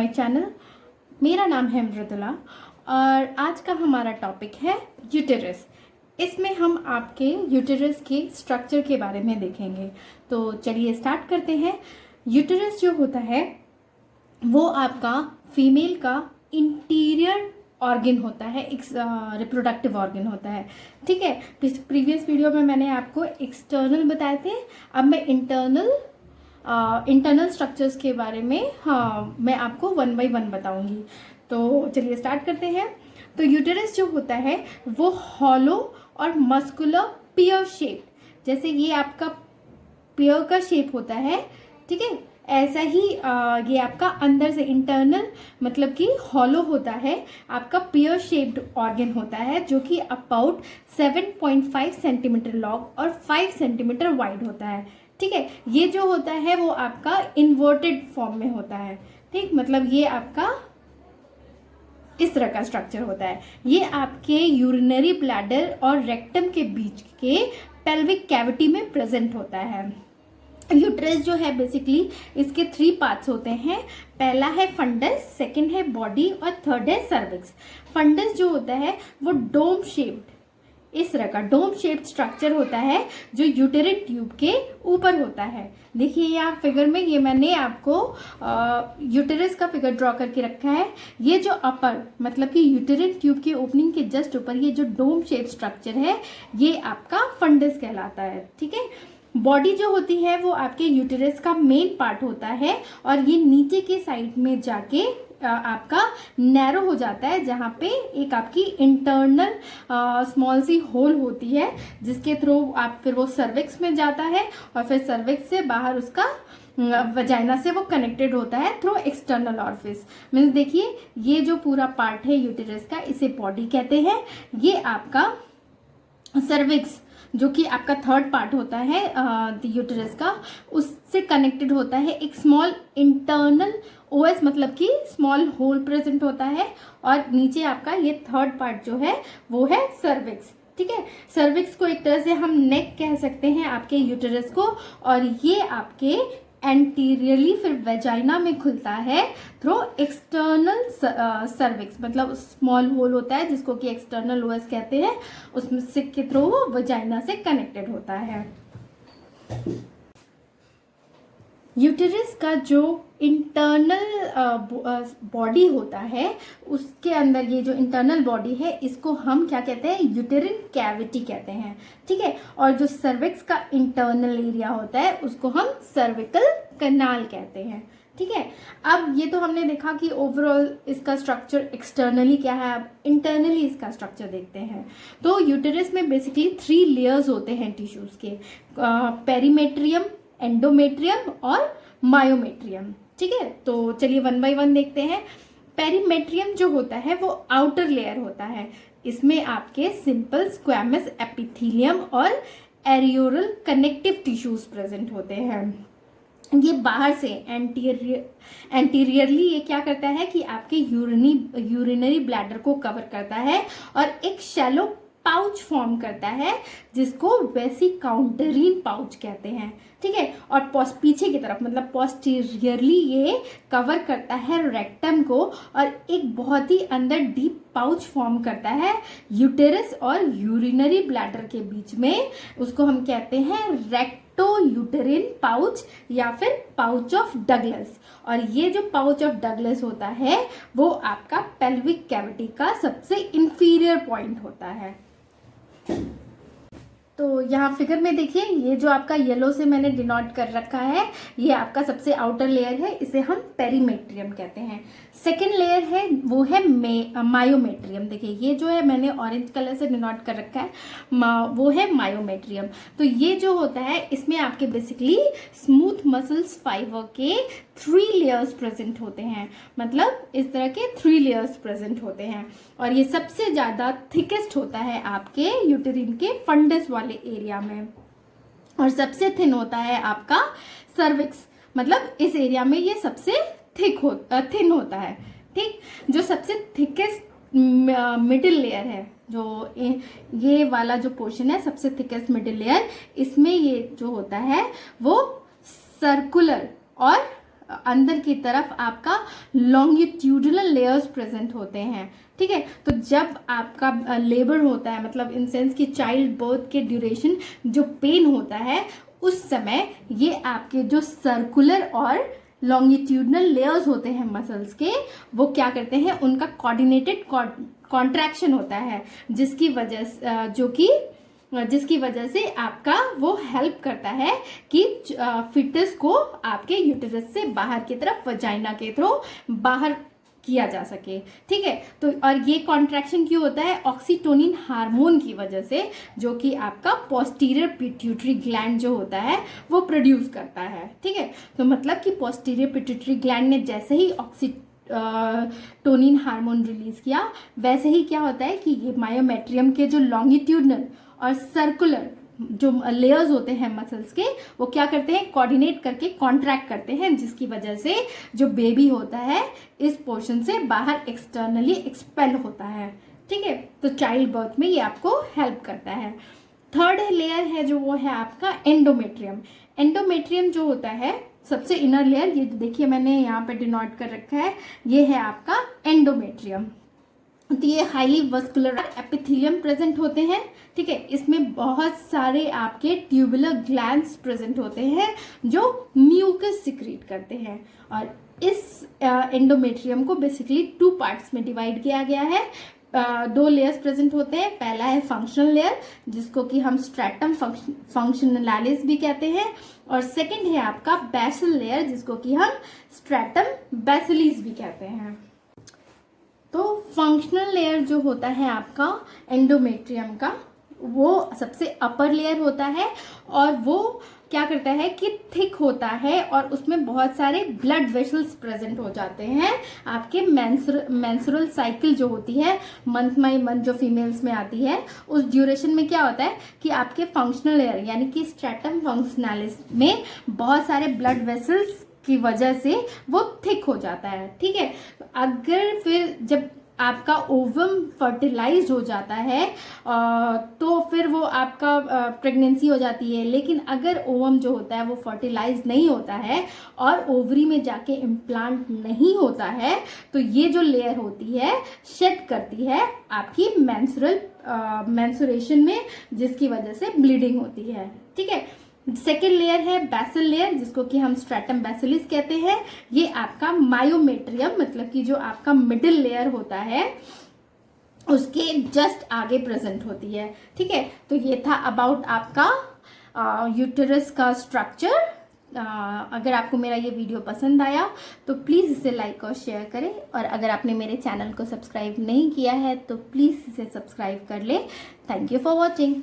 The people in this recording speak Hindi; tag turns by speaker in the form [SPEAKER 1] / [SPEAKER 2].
[SPEAKER 1] My channel. मेरा नाम है मृदुला और आज का हमारा टॉपिक है यूटेरस। इसमें हम आपके यूटेरस के स्ट्रक्चर के बारे में देखेंगे। तो चलिए स्टार्ट करते हैं। यूटेरस जो होता है वो आपका फीमेल का इंटीरियर ऑर्गन होता है, एक रिप्रोडक्टिव ऑर्गन होता है। ठीक है, प्रीवियस वीडियो में मैंने आपको एक्सटर्नल बताए थे, अब मैं इंटरनल स्ट्रक्चर्स के बारे में मैं आपको 1 बाय 1 बताऊंगी। तो चलिए स्टार्ट करते हैं। तो यूटेरस जो होता है वो हॉलो और मस्कुलर पियर शेप, जैसे ये आपका पियर का शेप होता है, ठीक है, ऐसा ही ये आपका अंदर से इंटरनल मतलब कि हॉलो होता है, आपका पियर शेप्ड ऑर्गन होता है जो कि अबाउट 7.5 सेंटीमीटर लॉन्ग और 5 सेंटीमीटर वाइड होता है। ठीक है, ये जो होता है वो आपका इन्वर्टेड फॉर्म में होता है। ठीक, मतलब ये आपका इस तरह का स्ट्रक्चर होता है। ये आपके यूरिनरी ब्लैडर और रेक्टम के बीच के पेल्विक कैविटी में प्रेजेंट होता है। यूट्रस जो है बेसिकली इसके 3 पार्ट्स होते हैं। पहला है फंडस, सेकंड है बॉडी और थर्ड है सर्विक्स। फंडस जो होता है वो डोम शेप्ड, इस तरह का डोम शेप्ड स्ट्रक्चर होता है जो यूटेरिन ट्यूब के ऊपर होता है। देखिए यहाँ फिगर में ये मैंने आपको यूटेरस का फिगर ड्रॉ करके रखा है। ये जो अपर मतलब कि यूटेरिन ट्यूब के ओपनिंग के जस्ट ऊपर ये जो डोम शेप स्ट्रक्चर है ये आपका फंडस कहलाता है। ठीक है, बॉडी जो होती है वो आपके यूटेरस का मेन पार्ट होता है और ये नीचे के साइड में जाके आपका नैरो हो जाता है, जहाँ पे एक आपकी इंटरनल स्मॉल सी होल होती है जिसके थ्रू आप फिर वो सर्विक्स में जाता है और फिर सर्विक्स से बाहर उसका वजाइना से वो कनेक्टेड होता है थ्रू एक्सटर्नल ऑरिफिस। मीन्स देखिए ये जो पूरा पार्ट है यूटेरस का इसे बॉडी कहते हैं। ये आपका सर्विक्स जो कि आपका थर्ड पार्ट होता है यूटेरस का, उससे कनेक्टेड होता है एक स्मॉल इंटरनल ओएस मतलब कि स्मॉल होल प्रेजेंट होता है और नीचे आपका ये थर्ड पार्ट जो है वो है सर्विक्स। ठीक है, सर्विक्स को एक तरह से हम नेक कह सकते हैं आपके यूटेरस को, और ये आपके एंटीरियरली फिर वेजाइना में खुलता है थ्रू एक्सटर्नल सर्विक्स, मतलब स्मॉल होल होता है जिसको कि एक्सटर्नल ओएस कहते हैं, उसमें से के थ्रू वो वेजाइना से कनेक्टेड होता है। यूटेरस का जो इंटरनल बॉडी होता है उसके अंदर ये जो इंटरनल बॉडी है इसको हम क्या कहते हैं, यूटेरिन कैविटी कहते हैं। ठीक है, और जो सर्विक्स का इंटरनल एरिया होता है उसको हम सर्विकल कैनाल कहते हैं। ठीक है, अब ये तो हमने देखा कि ओवरऑल इसका स्ट्रक्चर एक्सटर्नली क्या है, अब इंटरनली इसका स्ट्रक्चर देखते हैं। तो यूटेरस में बेसिकली 3 लेयर्स होते हैं टिश्यूज के, पेरीमेट्रियम, एंडोमेट्रियम और मायोमेट्रियम। ठीक है, तो चलिए 1 बाय 1 देखते हैं। पेरीमेट्रियम जो होता है वो आउटर लेयर होता है, इसमें आपके सिंपल स्क्वैमस एपिथेलियम और एरियोरल कनेक्टिव टिश्यूज प्रेजेंट होते हैं। ये बाहर से एंटीरियरली ये क्या करता है कि आपके यूरिनरी ब्लैडर को कवर करता है और एक शैलो पाउच फॉर्म करता है जिसको वेसिकाउंटरीन पाउच कहते हैं। ठीक है, और पीछे की तरफ मतलब पोस्टीरियरली ये कवर करता है रेक्टम को और एक बहुत ही अंदर डीप पाउच फॉर्म करता है यूटेरस और यूरिनरी ब्लैडर के बीच में, उसको हम कहते हैं रेक्टो यूटेरिन पाउच या फिर पाउच ऑफ डगलस। और ये जो पाउच ऑफ डगलस होता है वो आपका पेल्विक कैविटी का सबसे इंफीरियर पॉइंट होता है। तो यहाँ फिगर में देखिए ये जो आपका येलो से मैंने डिनोट कर रखा है ये आपका सबसे आउटर लेयर है, इसे हम पेरीमेट्रियम कहते हैं। सेकेंड लेयर है वो है मायोमेट्रियम। देखिए ये जो है मैंने ऑरेंज कलर से डिनोट कर रखा है, वो है मायोमेट्रियम। तो ये जो होता है इसमें आपके बेसिकली स्मूथ मसल्स फाइबर के 3 लेयर्स प्रेजेंट होते हैं, मतलब इस तरह के 3 लेयर्स प्रेजेंट होते हैं और ये सबसे ज़्यादा थिकेस्ट होता है आपके यूटेरिन के फंडस वाले एरिया में, और सबसे थिन होता है आपका सर्विक्स, मतलब इस एरिया में ये सबसे थिन होता है। ठीक, जो सबसे थिकेस्ट मिडिल लेयर है, जो ये वाला जो पोर्शन है सबसे थिकेस्ट मिडिल लेयर, इसमें ये जो होता है वो सर्कुलर और अंदर की तरफ आपका लॉन्गिट्यूडिनल लेयर्स प्रेजेंट होते हैं। ठीक है, तो जब आपका लेबर होता है, मतलब इन सेंस कि चाइल्ड बर्थ के ड्यूरेशन जो पेन होता है, उस समय ये आपके जो सर्कुलर और लॉन्गिट्यूडनल लेयर्स होते हैं मसल्स के, वो क्या करते हैं, उनका कोऑर्डिनेटेड कॉन्ट्रैक्शन होता है, जिसकी वजह से आपका वो हेल्प करता है कि फिटस को आपके यूटेरस से बाहर की तरफ वजाइना के थ्रू बाहर किया जा सके। ठीक है, तो और ये कॉन्ट्रैक्शन क्यों होता है, ऑक्सीटोनिन हार्मोन की वजह से, जो कि आपका पोस्टीरियर पिट्यूटरी ग्लैंड जो होता है वो प्रोड्यूस करता है। ठीक है, तो मतलब कि पोस्टीरियर पिट्यूटरी ग्लैंड ने जैसे ही ऑक्सीटोनिन हार्मोन रिलीज किया, वैसे ही क्या होता है कि ये मायोमेट्रियम के जो लॉन्गिट्यूडनल और सर्कुलर जो लेयर्स होते हैं मसल्स के, वो क्या करते हैं, कोऑर्डिनेट करके कॉन्ट्रैक्ट करते हैं, जिसकी वजह से जो बेबी होता है इस पोर्शन से बाहर एक्सटर्नली एक्सपेल होता है। ठीक है, तो चाइल्ड बर्थ में ये आपको हेल्प करता है। थर्ड लेयर है जो, वो है आपका एंडोमेट्रियम। एंडोमेट्रियम जो होता है सबसे इनर लेयर, ये देखिए मैंने यहाँ पे डिनोट कर रखा है, ये है आपका एंडोमेट्रियम। तो ये हाईली वस्कुलर एपिथेलियम प्रेजेंट होते हैं। ठीक है, इसमें बहुत सारे आपके ट्यूबुलर ग्लैंड्स प्रेजेंट होते हैं जो म्यूकस सिक्रीट करते हैं। और इस एंडोमेट्रियम को बेसिकली 2 पार्ट्स में डिवाइड किया गया है। 2 लेयर्स प्रेजेंट होते हैं। पहला है फंक्शनल लेयर, जिसको कि हम स्ट्रैटम फंक्शनलालिस भी कहते हैं, और सेकंड है आपका बेसल लेयर, जिसको कि हम स्ट्रैटम बेसिलिस भी कहते हैं। तो फंक्शनल लेयर जो होता है आपका एंडोमेट्रियम का, वो सबसे अपर लेयर होता है, और वो क्या करता है कि थिक होता है, और उसमें बहुत सारे ब्लड वेसल्स प्रेजेंट हो जाते हैं। आपके मेंस्ट्रुअल साइकिल जो होती है मंथ बाई मंथ जो फीमेल्स में आती है, उस ड्यूरेशन में क्या होता है कि आपके फंक्शनल लेयर यानी कि स्ट्रैटम फंक्शनलिस में बहुत सारे ब्लड वेसल्स की वजह से वो थिक हो जाता है। ठीक है, तो अगर फिर जब आपका ओवम फर्टिलाइज्ड हो जाता है तो फिर वो आपका प्रेगनेंसी हो जाती है। लेकिन अगर ओवम जो होता है वो फर्टिलाइज नहीं होता है और ओवरी में जाके इम्प्लांट नहीं होता है, तो ये जो लेयर होती है शेड करती है आपकी मेंस्ट्रुएशन में, जिसकी वजह से ब्लीडिंग होती है। ठीक है, सेकेंड लेयर है बेसल लेयर, जिसको कि हम स्ट्रैटम बेसिलिस कहते हैं। ये आपका मायोमेट्रियम, मतलब कि जो आपका मिडिल लेयर होता है उसके जस्ट आगे प्रेजेंट होती है। ठीक है, तो ये था अबाउट आपका यूटेरस का स्ट्रक्चर। अगर आपको मेरा ये वीडियो पसंद आया तो प्लीज़ इसे लाइक और शेयर करें, और अगर आपने मेरे चैनल को सब्सक्राइब नहीं किया है तो प्लीज़ इसे सब्सक्राइब कर लें। Thank you for watching.